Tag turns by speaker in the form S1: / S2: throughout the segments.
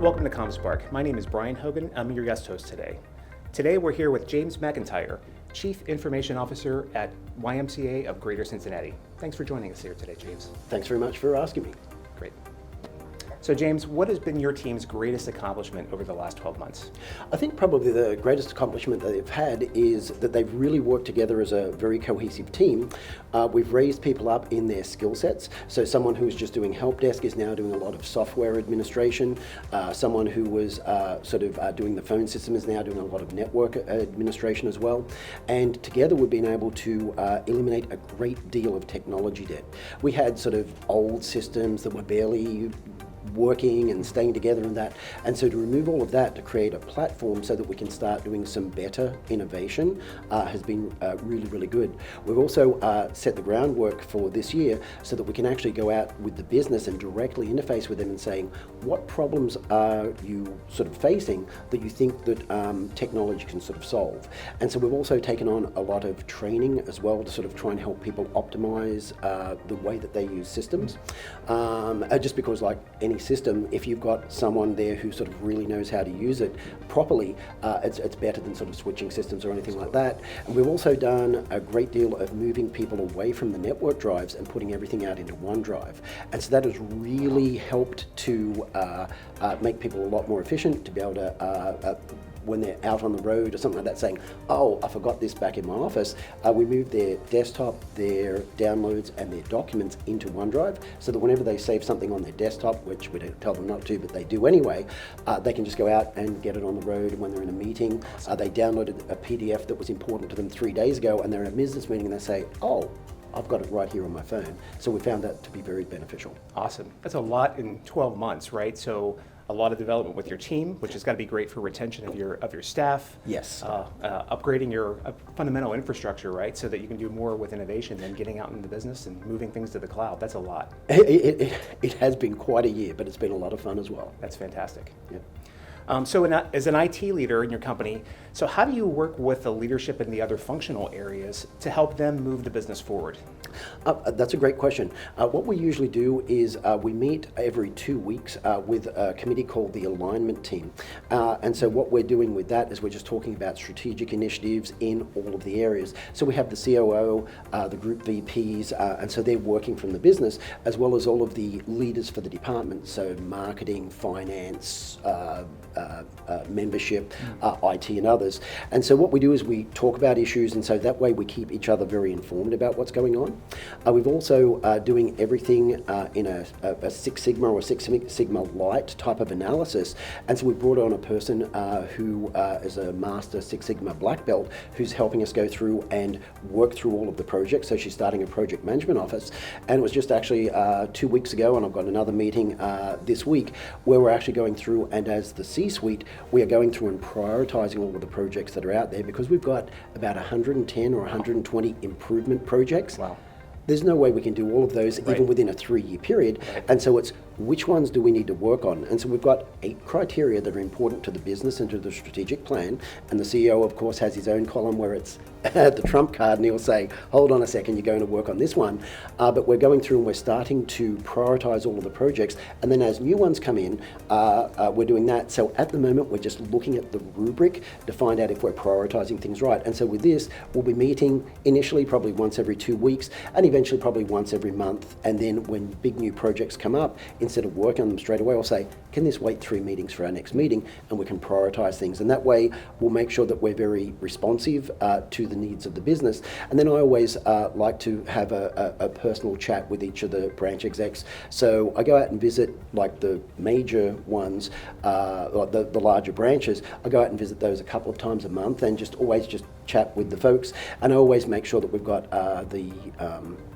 S1: Welcome to CommSpark. My name is Bryan Hogan. I'm your guest host today. Today we're here with James McIntyre, Chief Information Officer at YMCA of Greater Cincinnati. Thanks for joining us here today, James.
S2: Thanks very much for asking me.
S1: Great. So James, what has been your team's greatest accomplishment over the last 12 months?
S2: I think probably the greatest accomplishment that they've had is that they've really worked together as a very cohesive team. We've raised people up in their skill sets. So someone who was just doing help desk is now doing a lot of software administration. Someone who was doing the phone system is now doing a lot of network administration as well. And together we've been able to eliminate a great deal of technology debt. We had sort of old systems that were barely working and staying together and that. And so to remove all of that, to create a platform so that we can start doing some better innovation has been really, really good. We've also set the groundwork for this year so that we can actually go out with the business and directly interface with them and saying, what problems are you sort of facing that you think that technology can sort of solve? And so we've also taken on a lot of training as well to sort of try and help people optimize the way that they use systems. Just because like any system, if you've got someone there who sort of really knows how to use it properly, it's better than sort of switching systems or anything like that. And we've also done a great deal of moving people away from the network drives and putting everything out into OneDrive. And so that has really helped to make people a lot more efficient, to be able to when they're out on the road or something like that saying, oh, I forgot this back in my office, we move their desktop, their downloads and their documents into OneDrive so that whenever they save something on their desktop, which we don't tell them not to, but they do anyway, they can just go out and get it on the road when they're in a meeting. They downloaded a PDF that was important to them 3 days ago and they're in a business meeting and they say, oh, I've got it right here on my phone. So we found that to be very beneficial.
S1: Awesome. That's a lot in 12 months, right? So a lot of development with your team, which has got to be great for retention of your staff.
S2: Yes.
S1: Upgrading your fundamental infrastructure, right? So that you can do more with innovation than getting out into the business and moving things to the cloud. That's a lot.
S2: It has been quite a year, but it's been a lot of fun as well.
S1: That's fantastic.
S2: Yeah.
S1: So as an IT leader in your company, so how do you work with the leadership in the other functional areas to help them move the business forward?
S2: That's a great question. What we usually do is we meet every 2 weeks with a committee called the alignment team. And so what we're doing with that is we're just talking about strategic initiatives in all of the areas. So we have the COO, the group VPs, and so they're working from the business, as well as all of the leaders for the department, so marketing, finance, membership, IT and others. And so what we do is we talk about issues, and so that way we keep each other very informed about what's going on. We've also doing everything in a Six Sigma or Six Sigma Light type of analysis. And so we brought on a person who is a master Six Sigma black belt who's helping us go through and work through all of the projects. So she's starting a project management office. And it was just actually 2 weeks ago, and I've got another meeting this week where we're actually going through, and as the C-suite, we are going through and prioritizing all of the projects that are out there because we've got about 110 or 120 improvement projects.
S1: Wow.
S2: There's no way we can do all of those even within a 3-year period.
S1: Right.
S2: And so it's which ones do we need to work on? And so we've got 8 criteria that are important to the business and to the strategic plan. And the CEO, of course, has his own column where it's the trump card, and he'll say, hold on a second, you're going to work on this one. But we're going through and we're starting to prioritize all of the projects. And then as new ones come in, we're doing that. So at the moment, we're just looking at the rubric to find out if we're prioritizing things right. And so with this, we'll be meeting initially probably once every 2 weeks, and eventually probably once every month. And then when big new projects come up, instead of working on them straight away, I'll say, can this wait 3 meetings for our next meeting? And we can prioritize things. And that way, we'll make sure that we're very responsive to the needs of the business. And then I always like to have a personal chat with each of the branch execs. So I go out and visit like the major ones, like the larger branches. I go out and visit those a couple of times a month and just always just chat with the folks. And I always make sure that we've got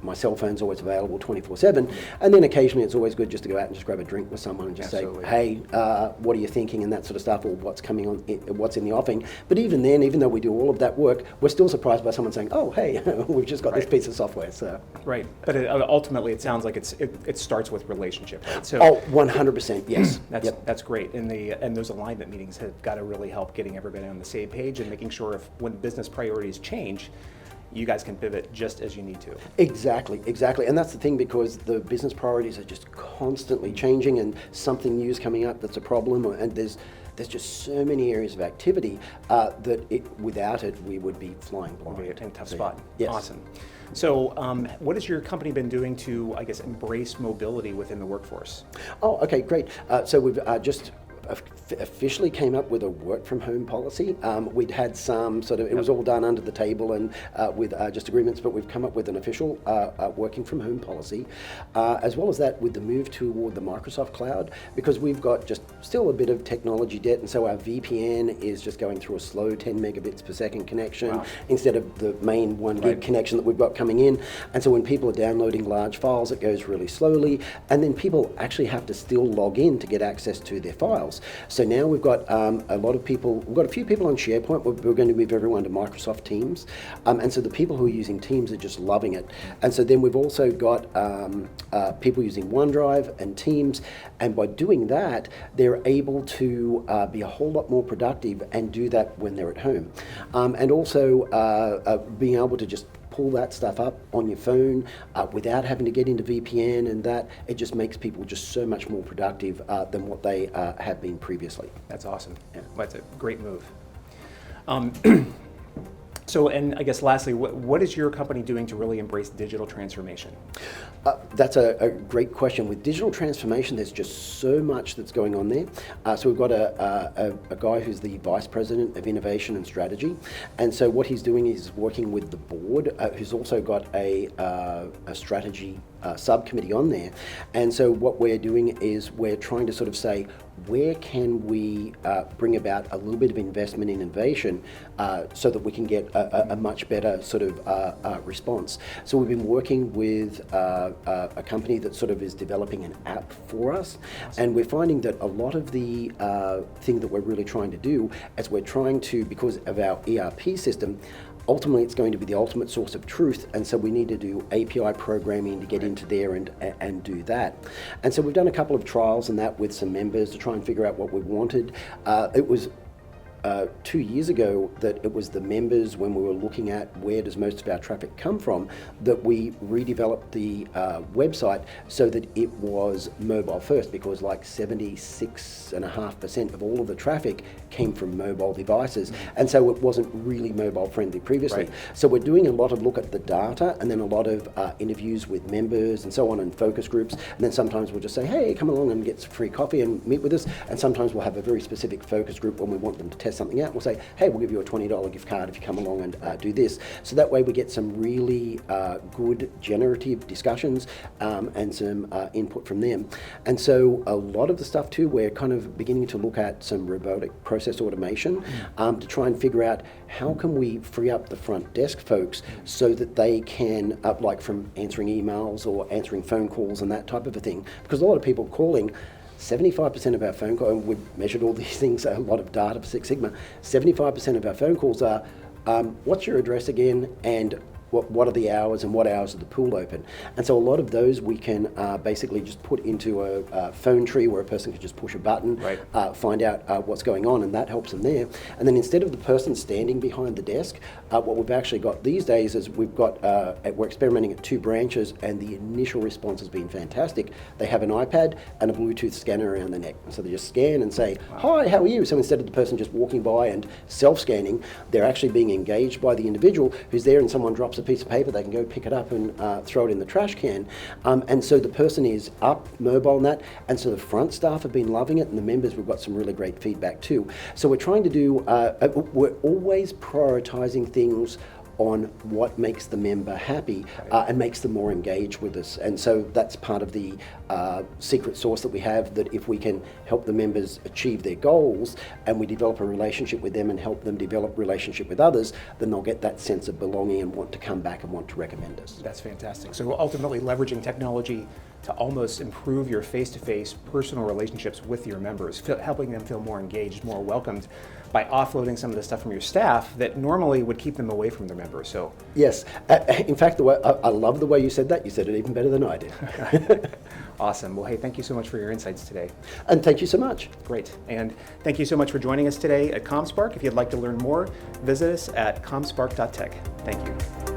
S2: my cell phone's always available 24/7. And then occasionally it's always good just to go out and just grab a drink with someone and just
S1: Absolutely.
S2: say, hey, what are you thinking, and that sort of stuff, or what's coming on, what's in the offing. But even then, even though we do all of that work, we're still surprised by someone saying, oh, hey, we've just got this piece of software. So
S1: Right, but ultimately it sounds like it starts with relationship, right? So
S2: 100%, yes.
S1: That's great, and those alignment meetings have got to really help getting everybody on the same page and making sure if when business priorities change, you guys can pivot just as you need to.
S2: Exactly. And that's the thing, because the business priorities are just constantly changing, and something new is coming up that's a problem, and there's just so many areas of activity that without it, we would be flying blind.
S1: We'll be in a tough spot.
S2: Yes.
S1: Awesome. So what has your company been doing to, I guess, embrace mobility within the workforce?
S2: Oh, okay, great. So we've just officially came up with a work from home policy. We'd had some sort of, it was all done under the table and with just agreements, but we've come up with an official working from home policy, as well as that with the move toward the Microsoft cloud, because we've got just still a bit of technology debt, and so our VPN is just going through a slow 10 megabits per second connection instead of the main 1 gig connection that we've got coming in. And so when people are downloading large files, it goes really slowly, and then people actually have to still log in to get access to their files. So now we've got a lot of people, we've got a few people on SharePoint. We're going to move everyone to Microsoft Teams. And so the people who are using Teams are just loving it. And so then we've also got people using OneDrive and Teams. And by doing that, they're able to be a whole lot more productive and do that when they're at home. And also being able to just pull that stuff up on your phone without having to get into VPN, and that it just makes people just so much more productive than what they have been previously.
S1: That's awesome. Yeah. That's a great move. So, and I guess lastly, what is your company doing to really embrace digital transformation?
S2: That's a great question. With digital transformation, there's just so much that's going on there. So we've got a guy who's the Vice President of Innovation and Strategy. And so what he's doing is working with the board, who's also got a strategy subcommittee on there. And so what we're doing is we're trying to sort of say, where can we bring about a little bit of investment in innovation so that we can get a much better sort of response. So we've been working with a company that sort of is developing an app for us, and we're finding that a lot of the thing that we're really trying to do is we're trying to, because of our ERP system, ultimately it's going to be the ultimate source of truth, and so we need to do API programming to get into there and do that. And so we've done a couple of trials and that with some members to try and figure out what we wanted. It was 2 years ago that it was the members, when we were looking at where does most of our traffic come from, that we redeveloped the website so that it was mobile first, because like 76.5% of all of the traffic came from mobile devices, and so it wasn't really mobile friendly previously. So we're doing a lot of look at the data, and then a lot of interviews with members and so on, and focus groups, and then sometimes we'll just say, hey, come along and get some free coffee and meet with us, and sometimes we'll have a very specific focus group when we want them to test something out. We'll say, hey, we'll give you a $20 gift card if you come along and do this. So that way we get some really good generative discussions and some input from them. And so a lot of the stuff too, we're kind of beginning to look at some robotic process automation to try and figure out how can we free up the front desk folks so that they can, like from answering emails or answering phone calls and that type of a thing. Because a lot of people calling, 75% of our phone calls, and we've measured all these things, a lot of data for Six Sigma, 75% of our phone calls are, what's your address again, and what are the hours, and what hours are the pool open? And so a lot of those we can basically just put into a phone tree where a person can just push a button, find out what's going on, and that helps them there. And then instead of the person standing behind the desk, what we've actually got these days is we've got, we're experimenting at 2 branches, and the initial response has been fantastic. They have an iPad and a Bluetooth scanner around the neck. So they just scan and say, hi, how are you? So instead of the person just walking by and self-scanning, they're actually being engaged by the individual who's there, and someone drops a piece of paper, they can go pick it up and throw it in the trash can. And so the person is up, mobile and that, and so the front staff have been loving it, and the members, we've got some really great feedback too. So we're trying to do, we're always prioritizing things on what makes the member happy and makes them more engaged with us. And so that's part of the secret sauce that we have, that if we can help the members achieve their goals and we develop a relationship with them and help them develop relationship with others, then they'll get that sense of belonging and want to come back and want to recommend us.
S1: That's fantastic. So ultimately leveraging technology to almost improve your face-to-face personal relationships with your members, helping them feel more engaged, more welcomed, by offloading some of the stuff from your staff that normally would keep them away from their members. So
S2: yes, in fact, I love the way you said that. You said it even better than I did.
S1: Awesome. Well, hey, thank you so much for your insights today.
S2: And thank you so much.
S1: Great. And thank you so much for joining us today at CommSpark. If you'd like to learn more, visit us at commspark.tech. Thank you.